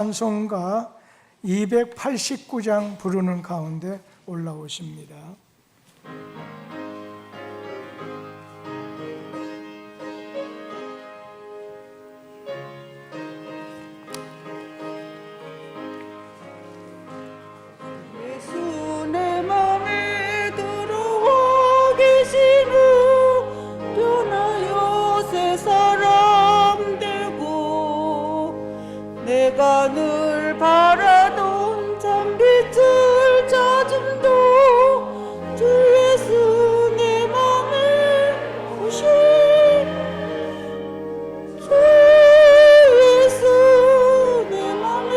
찬송가 289장 부르는 가운데 올라오십니다. 예수 내 맘에 들어와 계시는 변하여 새 사람 되고 내가 늘 바라던 참빛을 찾음도 주 예수 내 맘에 오신 주 예수 내 맘에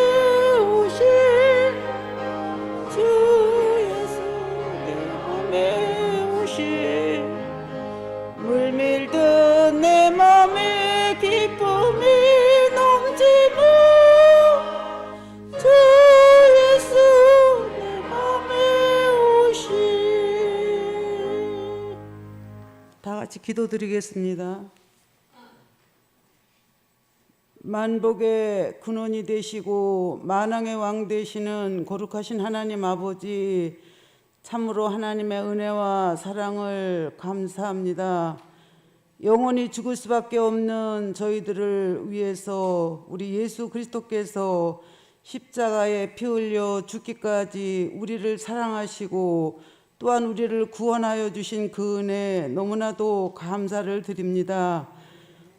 오신 주 예수 내 맘에 오신 물밀듯 내 맘에 기쁨이 넘치고 주 예수 내 맘에 오신. 다 같이 기도드리겠습니다. 만복의 근원이 되시고 만왕의 왕 되시는 거룩하신 하나님 아버지, 참으로 하나님의 은혜와 사랑을 감사합니다. 영원히 죽을 수밖에 없는 저희들을 위해서 우리 예수 그리스도께서 십자가에 피 흘려 죽기까지 우리를 사랑하시고 또한 우리를 구원하여 주신 그 은혜 너무나도 감사를 드립니다.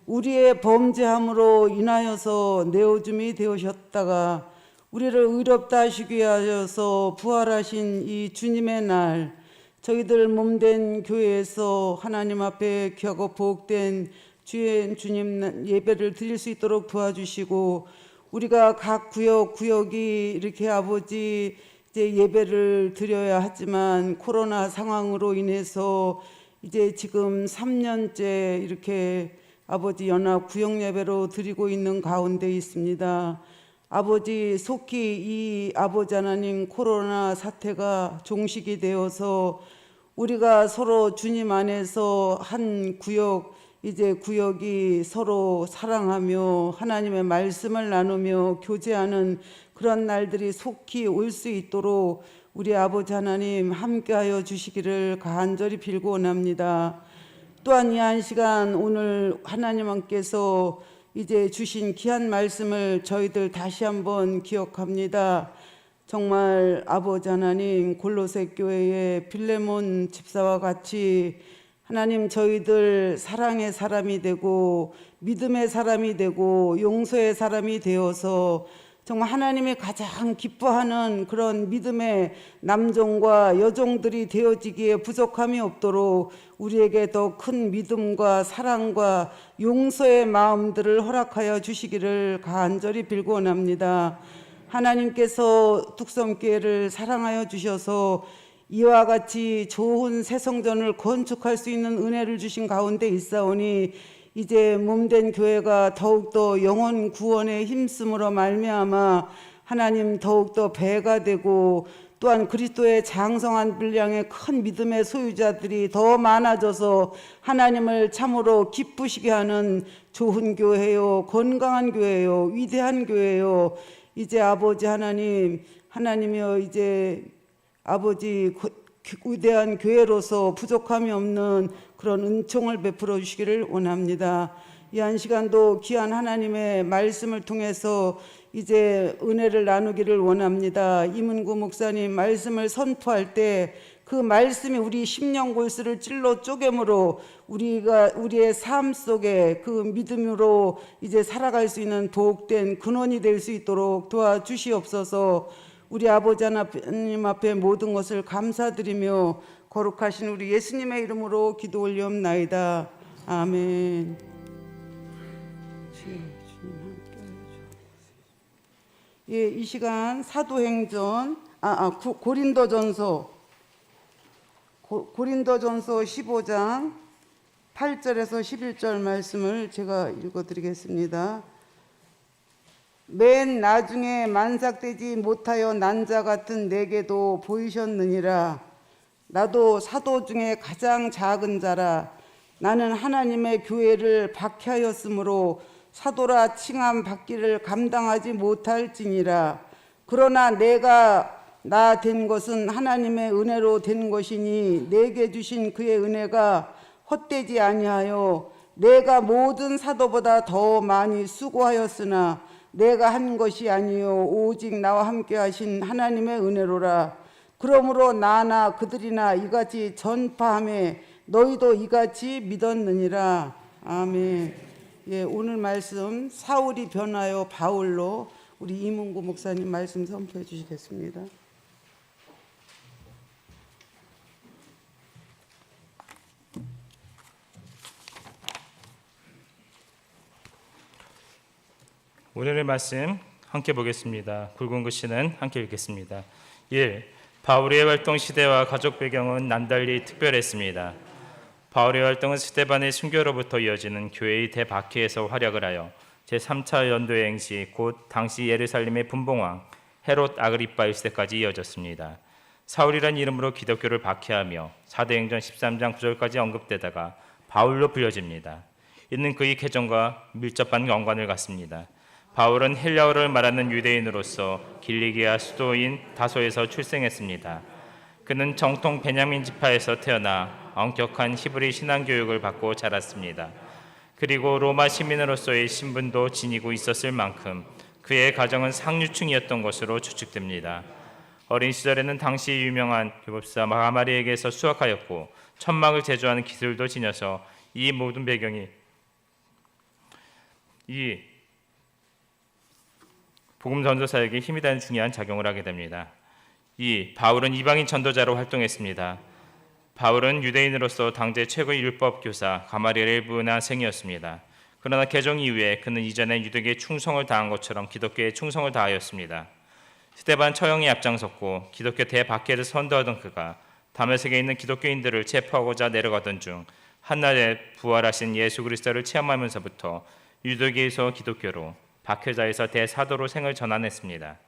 우리의 범죄함으로 인하여서 내어줌이 되오셨다가 우리를 의롭다 하시기 위하여서 부활하신 이 주님의 날, 저희들 몸된 교회에서 하나님 앞에 귀하고 복된 주님 예배를 드릴 수 있도록 도와주시고, 우리가 각 구역이 이렇게 아버지 이제 예배를 드려야 하지만 코로나 상황으로 인해서 이제 지금 3년째 이렇게 아버지 연합 구역 예배로 드리고 있는 가운데 있습니다. 아버지 속히 이 아버지 하나님 코로나 사태가 종식이 되어서 우리가 서로 주님 안에서 한 구역, 이제 구역이 서로 사랑하며 하나님의 말씀을 나누며 교제하는 그런 날들이 속히 올 수 있도록 우리 아버지 하나님 함께하여 주시기를 간절히 빌고 원합니다. 또한 이 한 시간 오늘 하나님께서 이제 주신 귀한 말씀을 저희들 다시 한번 기억합니다. 정말 아버지 하나님 골로새 교회의 빌레몬 집사와 같이 하나님 저희들 사랑의 사람이 되고 믿음의 사람이 되고 용서의 사람이 되어서 정말 하나님이 가장 기뻐하는 그런 믿음의 남종과 여종들이 되어지기에 부족함이 없도록 우리에게 더 큰 믿음과 사랑과 용서의 마음들을 허락하여 주시기를 간절히 빌고 원합니다. 하나님께서 뚝섬교회를 사랑하여 주셔서 이와 같이 좋은 새 성전을 건축할 수 있는 은혜를 주신 가운데 있사오니 이제 몸된 교회가 더욱더 영혼 구원에 힘쓰므로 말미암아 하나님 더욱더 배가 되고 또한 그리스도의 장성한 분량의 큰 믿음의 소유자들이 더 많아져서 하나님을 참으로 기쁘시게 하는 좋은 교회요, 건강한 교회요, 위대한 교회요. 이제 아버지 하나님이여 이제 아버지 위대한 교회로서 부족함이 없는 그런 은총을 베풀어 주시기를 원합니다. 이 한 시간도 귀한 하나님의 말씀을 통해서 이제 은혜를 나누기를 원합니다. 이문구 목사님 말씀을 선포할 때 그 말씀이 우리 심령 골수를 찔러 쪼개므로 우리의 삶 속에 그 믿음으로 이제 살아갈 수 있는 복된 근원이 될 수 있도록 도와주시옵소서. 우리 아버지 하나님 앞에 모든 것을 감사드리며 거룩하신 우리 예수님의 이름으로 기도 올리옵나이다. 아멘. 예, 이 시간 사도행전 고린도전서 15장 8절에서 11절 말씀을 제가 읽어드리겠습니다. 맨 나중에 만삭되지 못하여 난 자 같은 내게도 보이셨느니라. 나도 사도 중에 가장 작은 자라. 나는 하나님의 교회를 박해하였으므로 사도라 칭함 받기를 감당하지 못할지니라. 그러나 내가 나 된 것은 하나님의 은혜로 된 것이니 내게 주신 그의 은혜가 헛되지 아니하여 내가 모든 사도보다 더 많이 수고하였으나 내가 한 것이 아니요 오직 나와 함께 하신 하나님의 은혜로라. 그러므로 나나 그들이나 이같이 전파하며 너희도 이같이 믿었느니라. 아멘. 예, 오늘 말씀 사울이 변하여 바울로 우리 이문구 목사님 말씀 선포해 주시겠습니다. 오늘의 말씀 함께 보겠습니다. 굵은 글씨는 함께 읽겠습니다. 1. 바울의 활동 시대와 가족 배경은 남달리 특별했습니다. 바울의 활동은 스데반의 순교로부터 이어지는 교회의 대박해에서 활약을 하여 제3차 연도여행 시 곧 당시 예루살렘의 분봉왕 헤롯 아그리파 1세까지 이어졌습니다. 사울이란 이름으로 기독교를 박해하며 사도행전 13장 9절까지 언급되다가 바울로 불려집니다. 이는 그의 계정과 밀접한 연관을 갖습니다. 바울은 헬라어를 말하는 유대인으로서 길리기아 수도인 다소에서 출생했습니다. 그는 정통 베냐민 지파에서 태어나 엄격한 히브리 신앙 교육을 받고 자랐습니다. 그리고 로마 시민으로서의 신분도 지니고 있었을 만큼 그의 가정은 상류층이었던 것으로 추측됩니다. 어린 시절에는 당시 유명한 율법사 마가마리에게서 수학하였고 천막을 제조하는 기술도 지녀서 이 모든 배경이 이 복음 전도사에게 힘이 되는 중요한 작용을 하게 됩니다. 2. 바울은 이방인 전도자로 활동했습니다. 바울은 유대인으로서 당대 최고의 율법 교사 가마리엘의 문화생이었습니다. 그러나 개종 이후에 그는 이전에 유대교에 충성을 다한 것처럼 기독교에 충성을 다하였습니다. 스데반 처형에 앞장섰고 기독교 대박해를 선도하던 그가 다메섹에 있는 기독교인들을 체포하고자 내려가던 중 한날에 부활하신 예수 그리스도를 체험하면서부터 유대교에서 기독교로 박해자에서 대사도로 생을 전환했습니다.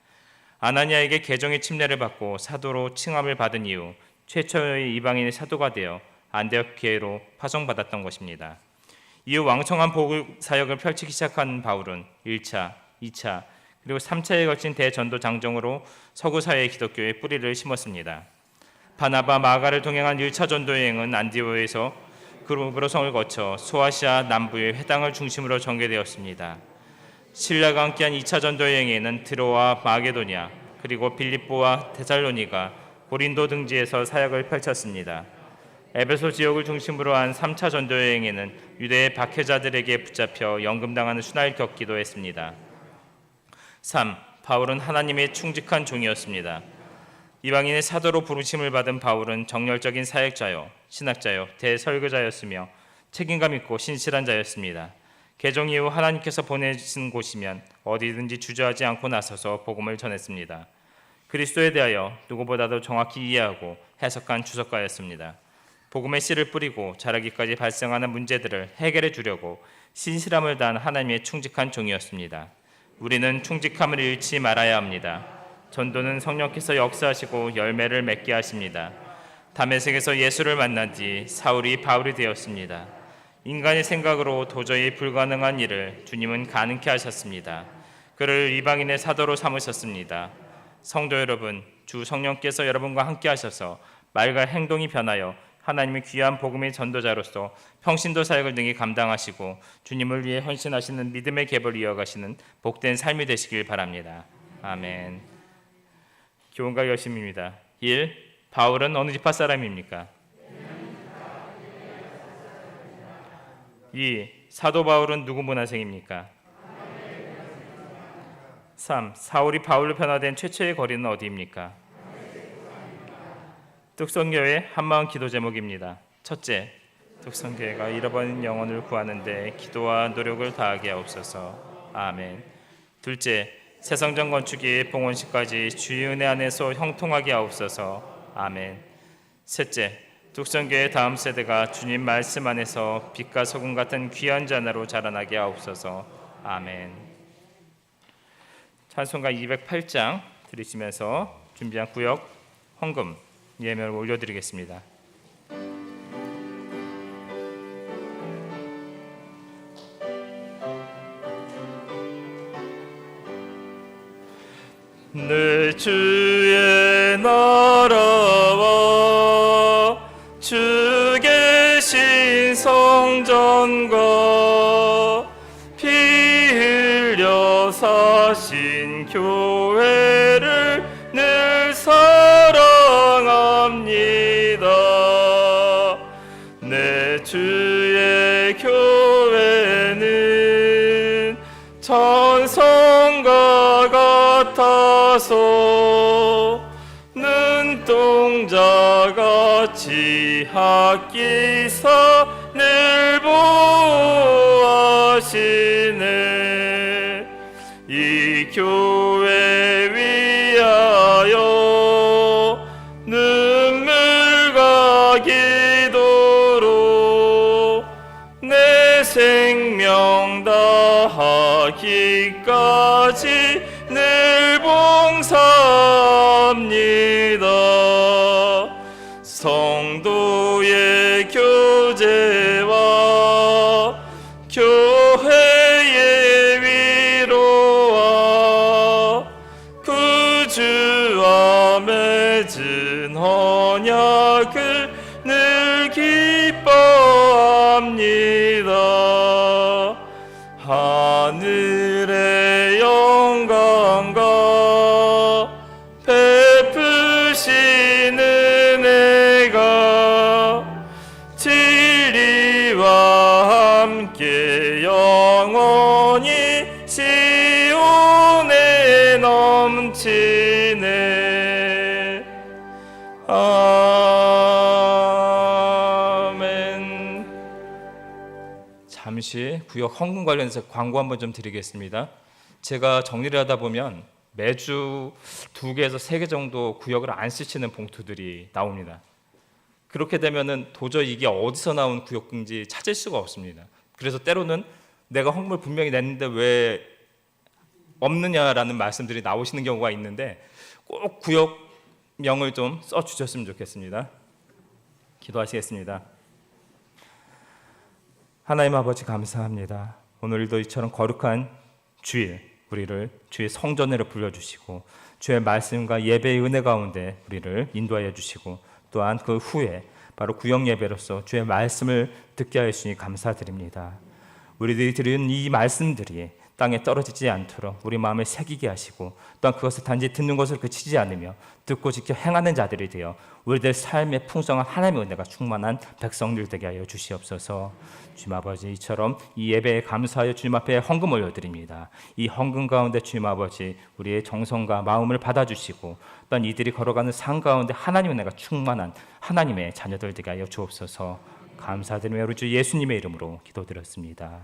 아나니아에게 개종의 침례를 받고 사도로 칭함을 받은 이후 최초의 이방인의 사도가 되어 안디옥교회로 파송받았던 것입니다. 이후 왕성한 복음 사역을 펼치기 시작한 바울은 1차, 2차, 그리고 3차에 걸친 대전도 장정으로 서구 사회의 기독교의 뿌리를 심었습니다. 바나바, 마가를 동행한 1차 전도 여행은 안디오에서 그루브로성을 거쳐 소아시아 남부의 회당을 중심으로 전개되었습니다. 신라가 함께한 2차 전도 여행에는 트로와 마게도냐 그리고 빌립보와 데살로니가 고린도 등지에서 사역을 펼쳤습니다. 에베소 지역을 중심으로 한 3차 전도 여행에는 유대의 박해자들에게 붙잡혀 연금당하는 순환을 겪기도 했습니다. 3. 바울은 하나님의 충직한 종이었습니다. 이방인의 사도로 부르심을 받은 바울은 정열적인 사역자요, 신학자요, 대설교자였으며 책임감 있고 신실한 자였습니다. 개종 이후 하나님께서 보내신 곳이면 어디든지 주저하지 않고 나서서 복음을 전했습니다. 그리스도에 대하여 누구보다도 정확히 이해하고 해석한 주석가였습니다. 복음의 씨를 뿌리고 자라기까지 발생하는 문제들을 해결해 주려고 신실함을 다한 하나님의 충직한 종이었습니다. 우리는 충직함을 잃지 말아야 합니다. 전도는 성령께서 역사하시고 열매를 맺게 하십니다. 다메섹에서 예수를 만난 뒤 사울이 바울이 되었습니다. 인간의 생각으로 도저히 불가능한 일을 주님은 가능케 하셨습니다. 그를 이방인의 사도로 삼으셨습니다. 성도 여러분, 주 성령께서 여러분과 함께 하셔서 말과 행동이 변하여 하나님의 귀한 복음의 전도자로서 평신도 사역을 능히 감당하시고 주님을 위해 헌신하시는 믿음의 계보를 이어가시는 복된 삶이 되시길 바랍니다. 아멘. 교훈과 결심입니다. 1. 바울은 어느 지파 사람입니까? 2. 사도 바울은 누구 문화생입니까? 3. 사울이 바울로 변화된 최초의 거리는 어디입니까? 뚝성교회 한마음 기도 제목입니다. 첫째, 뚝성교회가 잃어버린 영혼을 구하는 데 기도와 노력을 다하게 하옵소서. 아멘. 둘째, 새성전 건축이 봉헌식까지 주의 은혜 안에서 형통하게 하옵소서. 아멘. 셋째, 뚝성교회 다음 세대가 주님 말씀 안에서 빛과 소금 같은 귀한 자나로 자라나게 하옵소서. 아멘. 찬송가 208장 들으시면서 준비한 구역 헌금 예물을 올려드리겠습니다. 내 주의 나라와 주 계신 성전과 피 흘려 사신 교회를 늘 사랑합니다. 내 주의 교회는 천성과 같아서 눈동자같이 학기사 늘 보호하시네. 이 교회 위하여 눈물과 기도로 내 생명 다하기까지 늘 봉사합니다. 성도의 교제와 교회의 위로와 구주와 맺은 언약을 늘 기뻐합니다. 하늘의 영광과 베푸신 은혜가 진리와 함께 영원히 시온에 넘치네. 아멘. 잠시 구역 헌금 관련해서 광고 한번 좀 드리겠습니다. 제가 정리를 하다 보면 매주 2개에서 3개 정도 구역을 안 쓰시는 봉투들이 나옵니다. 그렇게 되면은 도저히 이게 어디서 나온 구역인지 찾을 수가 없습니다. 그래서 때로는 내가 헌금을 분명히 냈는데 왜 없느냐라는 말씀들이 나오시는 경우가 있는데 꼭 구역명을 좀 써주셨으면 좋겠습니다. 기도하시겠습니다. 하나님 아버지 감사합니다. 오늘도 이처럼 거룩한 주일 우리를 주의 성전으로 불러주시고 주의 말씀과 예배의 은혜 가운데 우리를 인도하여 주시고 또한 그 후에 바로 구역 예배로서 주의 말씀을 듣게 하시니 감사드립니다. 우리들이 들은 이 말씀들이 땅에 떨어지지 않도록 우리 마음에 새기게 하시고 또한 그것을 단지 듣는 것을 그치지 않으며 듣고 지켜 행하는 자들이 되어 우리들 삶의 풍성한 하나님의 은혜가 충만한 백성들 되게 하여 주시옵소서. 주님 아버지, 이처럼 이 예배에 감사하여 주님 앞에 헌금 올려드립니다. 이 헌금 가운데 주님 아버지 우리의 정성과 마음을 받아주시고 또한 이들이 걸어가는 산 가운데 하나님의 은혜가 충만한 하나님의 자녀들 되게 하여 주옵소서. 감사드리며 우리 주 예수님의 이름으로 기도드렸습니다.